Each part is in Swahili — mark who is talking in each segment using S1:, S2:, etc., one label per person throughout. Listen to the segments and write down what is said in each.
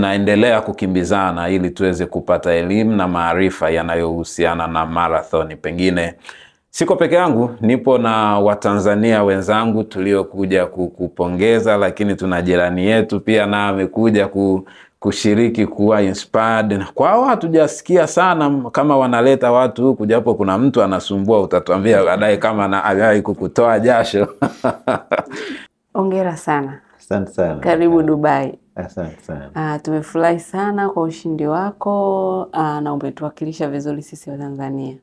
S1: tunaendelea kukimbizana ili tuweze kupata elimu na maarifa yanayohusiana na marathon. Pengine siko peke yangu, nipo na Watanzania wenzangu tuliokuja kukupongeza, lakini tuna jirani yetu pia na amekuja kushiriki kuwa inspired. Kwao hatujasikia sana kama wanaleta watu huku, japo kuna mtu anasumbua, utatuambia baadaye kama aliwahi kukutoa jasho.
S2: Hongera sana.
S3: Asante sana.
S2: Karibu Dubai.
S3: Asante sana.
S2: Tumefurahi sana kwa ushindi wako na umetuwakilisha vizuri sisi wa Tanzania.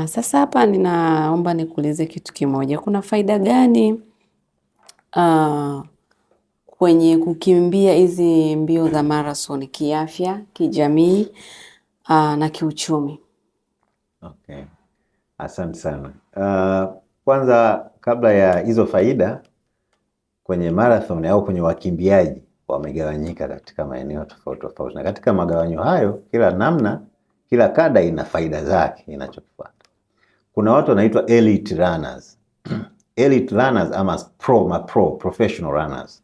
S2: Sasa hapa ninaomba nikuulize kitu kimoja. Kuna faida gani kwenye kukimbia hizi mbio za marathon, kiafya, kijamii na kiuchumi?
S3: Okay. Asante sana. Kwanza kabla ya hizo faida, kwenye marathon au kwenye wakimbiaji wamegawanyika katika maeneo tofauti tofauti, na katika magawanyo hayo kila kada ina faida zake inachokifuata. Kuna watu wanaitwa elite runners. Elite runners ama professional runners.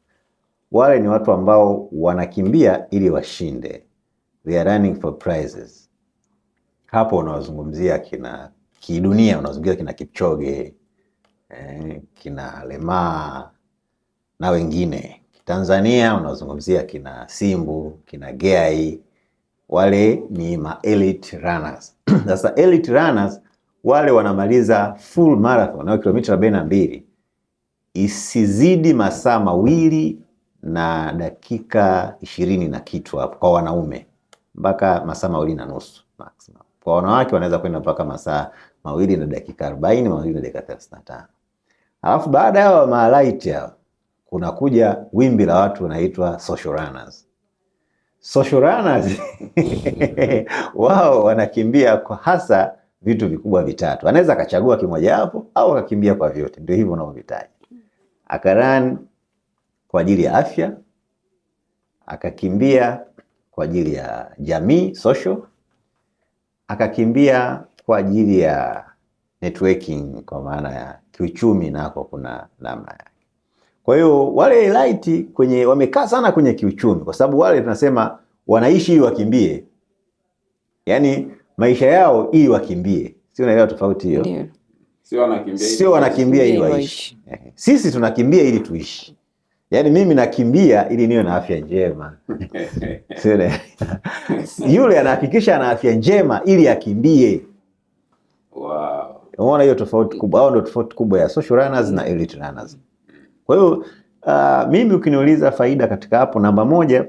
S3: Wale ni watu ambao wanakimbia ili washinde. They are running for prizes. Hapo unawazungumzia kina kidunia, unawazungumzia kina Kipchoge, kina Lema na wengine. Tanzania unawazungumzia kina Simbu, kina Gai. Wale ni elite runners. Sasa elite runners wale wanamaliza full marathon au kilomita 42 isizidi masaa 2 na dakika 20 na kitu hapo kwa wanaume, mpaka masaa 2 na nusu maximum. Kwa wanawake wanaweza kwenda mpaka masaa 2 na dakika 40, 2 na dakika 35. Alafu baada ya maalight hao kuna kuja wimbi la watu wanaitwa social runners. Social runners wao wanakimbia kwa hasa vitu vikubwa vitatu. Anaweza akachagua kimoja hapo au akakimbia kwa vyote. Ndio hivyo unaovitaja. Akarun kwa ajili ya afya, akakimbia kwa ajili ya jamii, social, akakimbia kwa ajili ya networking, kwa maana ya kiuchumi, nako kuna namna yake. Kwa hiyo wale elite wamekaa sana kwenye kiuchumi, kwa sababu wale tunasema wanaishi ili wakimbie. Yaani maisha yao ili wakimbie. Sio, unaelewa tofauti hiyo?
S2: Ndio.
S3: Sio wanakimbia ili waishi. Sisi tunakimbia ili tuishi. Yaani mimi nakimbia ili niwe na afya njema. Yule anahakikisha ana afya njema ili akimbie.
S1: Wow.
S3: Unaona hiyo tofauti kubwa? Hao ndio tofauti kubwa ya social runners na elite runners. Kwa hiyo mimi ukiniuliza faida katika hapo, namba 1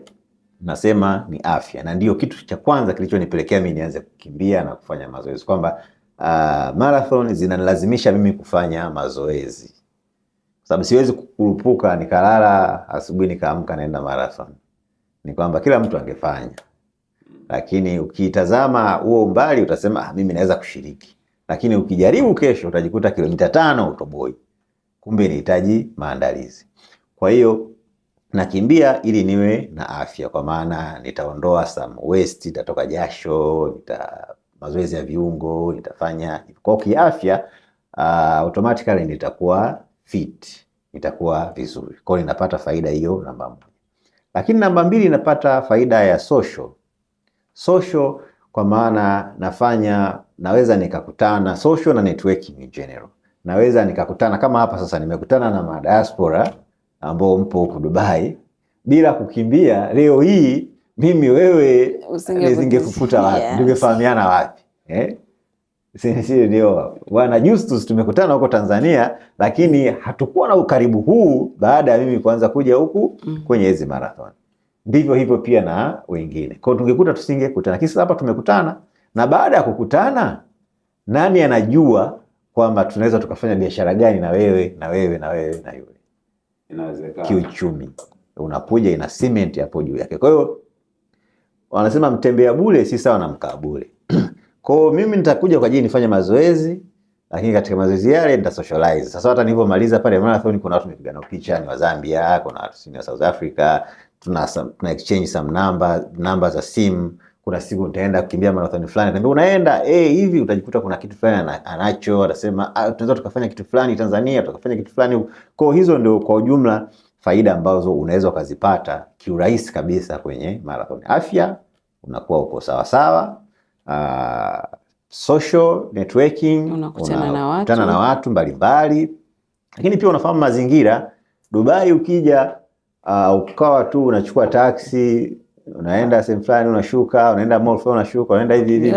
S3: nasema ni afya, na ndio kitu cha kwanza kilichonipelekea mimi nianze kukimbia na kufanya mazoezi, kwamba marathon zinanilazimisha mimi kufanya mazoezi. Kwa sababu siwezi kukurupuka nikalala asubuhi nikaamka naenda marathon. Ni kwamba kila mtu angefanya. Lakini ukitazama huo umbali utasema mimi naweza kushiriki. Lakini ukijaribu kesho utajikuta kilomita 5 utoboi. Kumbe inahitaji maandalizi. Kwa hiyo nakimbia ili niwe na afya, kwa maana nitaondoa some waste, nitatoka jasho, mazoezi ya viungo, nitafanya kwa kiafya, automatically nitakuwa fit, nitakuwa vizuri. Kwa hiyo ninapata faida hiyo namba 1. Lakini namba 2 napata faida ya social. Social kwa maana naweza nikakutana, social na networking in general. Naweza nikakutana kama hapa sasa nimekutana na madiaspora ambao mpo huko Dubai. Bila kukimbia leo hii mimi wewe nisingefufuta wapi? Yes. Tungefahamiana wapi? Sisi ndio wana Justus tumekutana huko Tanzania, lakini hatukuwa na ukaribu huu baada ya mimi kuanza kuja huku kwenye hizi marathon. Ndivyo hivyo pia na wengine. Kwa hiyo tungekuta tusingekutana. Kisa hapa tumekutana, na baada ya kukutana nani anajua kwamba tunaweza tukafanya biashara gani na wewe na wewe na wewe na yule.
S1: Inawezekana.
S3: Kiuchumi. Unakuja ina cement hapo juu yake. Kwa hiyo wanasema mtembea bure si sawa na mkaa bure. Kwa hiyo mimi nitakuja kwa ajili nifanye mazoezi, lakini katika mazoezi yale nita socialize. Sasa hata nilipomaliza pale marathon kuna watu tumepigana picha ni wa Zambia, kuna watu wa South Africa, tuna exchange some number za simu. Kuna siku nitaenda kukimbia marathon fulani, niambia unaenda hivi, utajikuta kuna kitu fulani anacho, atasema tunaweza tukafanya kitu fulani Tanzania, tukafanya kitu fulani. Kwa hizo ndio kwa ujumla faida ambazo unaweza ukazipata kiurahisi kabisa kwenye marathon. Afya, unakuwa uko sawa sawa. Social networking, unakutana na watu mbalimbali, lakini pia unafahamu mazingira. Dubai ukija ukawa tu unachukua taxi, unaenda sehemu fulani, unashuka, unaenda mall fulani, unashuka, unaenda hivi hivi,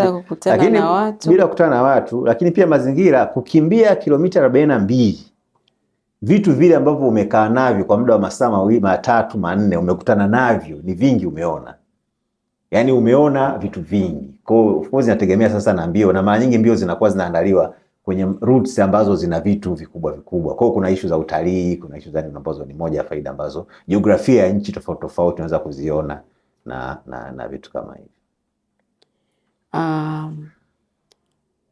S3: lakini bila kukutana na watu. Lakini pia mazingira, kukimbia kilomita 42, vitu vile ambavyo umekaa navyo kwa muda wa masaa 2, 3, 4 umekutana navyo ni vingi, umeona. Yani umeona vitu vingi. Kwa hiyo of course inategemea sasa na mbio, na mara nyingi mbio zinakuwa zinaandaliwa kwenye routes ambazo zina vitu vikubwa vikubwa. Kwa hiyo kuna issue za utalii, kuna issue za ambazo ni moja ya faida ambazo jiografia ya nchi tofauti tofauti unaweza kuziona na vitu kama hivi.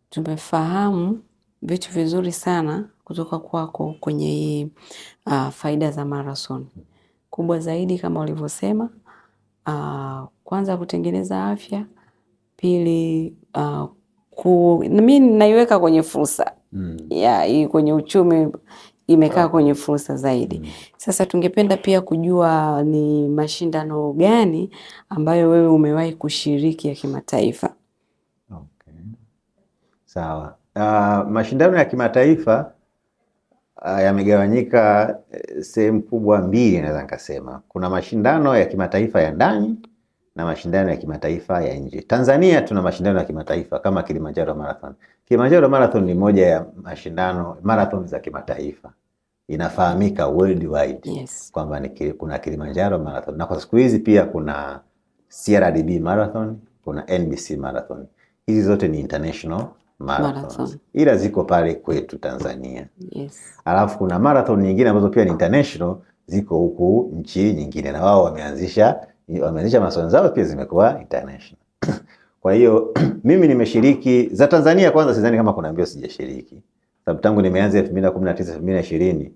S2: Tumefahamu vitu vizuri sana kutoka kwako kwenye hii faida za marathon. Kubwa zaidi kama ulivyosema, kwanza kutengeneza afya, pili mimi naiweka kwenye fursa. Hii kwenye uchumi imekaa kwenye fursa zaidi. Sasa tungependa pia kujua ni mashindano gani ambayo wewe umewahi kushiriki ya kimataifa?
S3: Okay. Sawa. Mashindano ya kimataifa yamegawanyika sehemu kubwa mbili, naweza nikasema. Kuna mashindano ya kimataifa ya ndani na mashindano ya kimataifa ya nje. Tanzania tuna mashindano ya kimataifa kama Kilimanjaro Marathon. Kilimanjaro Marathon ni moja ya mashindano marathon za kimataifa. Inafahamika worldwide.
S2: Yes.
S3: Kwamba kuna Kilimanjaro Marathon. Na kwa siku hizi pia kuna CRDB Marathon, kuna NBC Marathon. Hizi zote ni international marathons. Ila ziko pale kwetu Tanzania.
S2: Yes.
S3: Alafu kuna marathon nyingine ambazo pia ni international, ziko huku nchi nyingine, na wao wameanzisha marathon zao pia zimekuwa international. Kwa hiyo mimi nimeshiriki za Tanzania. Kwanza sidhani kama kuna mbio sijashiriki, sababu tangu nimeanza 2019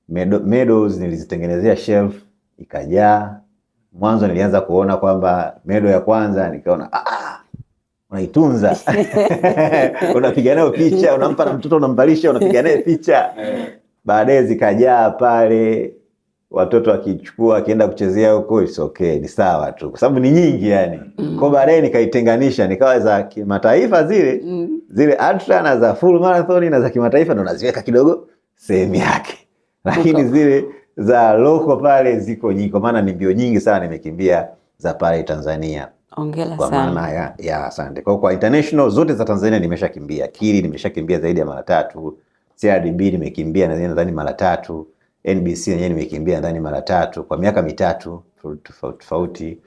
S3: 2020 medals nilizitengenezea shelf ikajaa. Mwanzo nilianza kuona kwamba medal ya kwanza nikaona unaitunza unapiga nayo picha, unampa na mtoto, unamvalisha, unapiga naye picha. Baadaye zikajaa pale, watoto wakichukua akienda kuchezea huko, it's okay, ni sawa tu, kwa sababu ni nyingi yani. Kwa baadaye nikaitenganisha, nikawa za kimataifa zile ultra na za full marathon na za kimataifa ndo naziweka kidogo sehemu yake, lakini zile za local pale ziko nyingi, kwa maana ni mbio nyingi sana nimekimbia za pale Tanzania.
S2: Ongela
S3: kwa
S2: sana.
S3: Maana ya asante. Kwa international zote za Tanzania nimeshakimbia. Kili nimeshakimbia zaidi ya mara 3. CRDB nimekimbia nadhani mara 3. NBC yenyewe nimekimbia nadhani mara 3 kwa miaka 3 tofauti.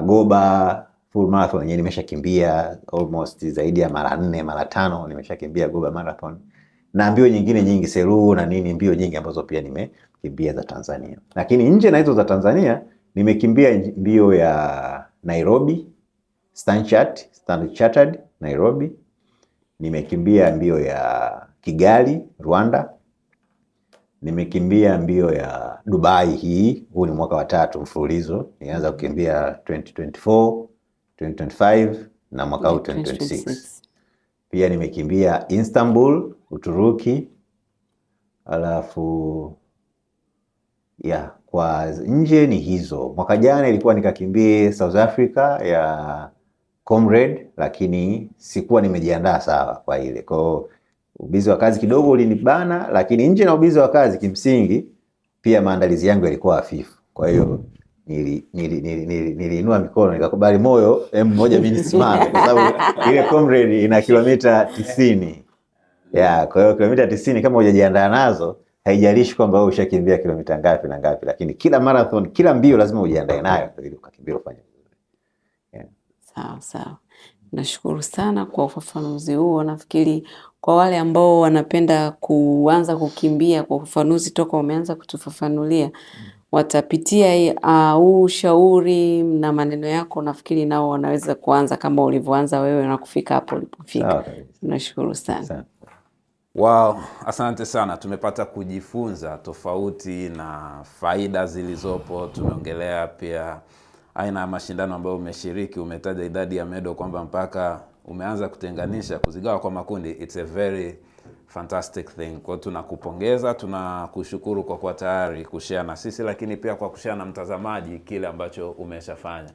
S3: Goba full marathon yenyewe nimeshakimbia almost zaidi ya mara 4 mara 5 nimeshakimbia Goba marathon. Na mbio nyingine nyingi Seru na nini, mbio nyingi ambazo pia nimekimbia za Tanzania. Lakini nje na hizo za Tanzania nimekimbia mbio ya Nairobi, Standard Chartered Nairobi. Nimekimbia mbio ya Kigali, Rwanda. Nimekimbia mbio ya Dubai huu ni mwaka wa 3 mfululizo. Nianza kukimbia 2024, 2025 na mwaka huu 2026. Pia nimekimbia Istanbul, Uturuki. Alafu kwa nje ni hizo. Mwaka jana ilikuwa nikakimbia South Africa ya Comrade, lakini sikuwa nimejiandaa sawa kwa ile. Kwa ubizi wa kazi kidogo ulinibana, lakini nje na ubizi wa kazi kimsingi pia maandalizi yangu yalikuwa hafifu. Kwa hiyo niliinua mikono nikakubali moyo mmoja mimi nisimame, kwa sababu ile Comrade ina kilomita 90. Kwa hiyo kilomita 90 kama hujajiandaa nazo, haijalishi kwamba wewe ushakimbia kilomita ngapi na ngapi, lakini kila marathon, kila mbio lazima ujiandae nayo ili ukakimbia ufanye vizuri.
S2: Sawa. Nashukuru sana kwa ufafanuzi huo. Nafikiri kwa wale ambao wanapenda kuanza kukimbia, kwa ufafanuzi toka umeanza kutufafanulia, watapitia huu ushauri na maneno yako, nafikiri nao wanaweza kuanza kama ulivyoanza wewe na kufika hapo ulipofika. Nashukuru sana.
S1: Wow, asante sana. Tumepata kujifunza tofauti na faida zilizopo. Tumeongelea pia aina ya mashindano ambayo umeshiriki. Umetaja idadi ya medal kwamba mpaka umeanza kutenganisha, kuzigawa kwa makundi. It's a very fantastic thing. Kwa tunakupongeza, tunakushukuru kwa kuwa tayari kushare na sisi, lakini pia kwa kushare na mtazamaji kile ambacho umeshafanya.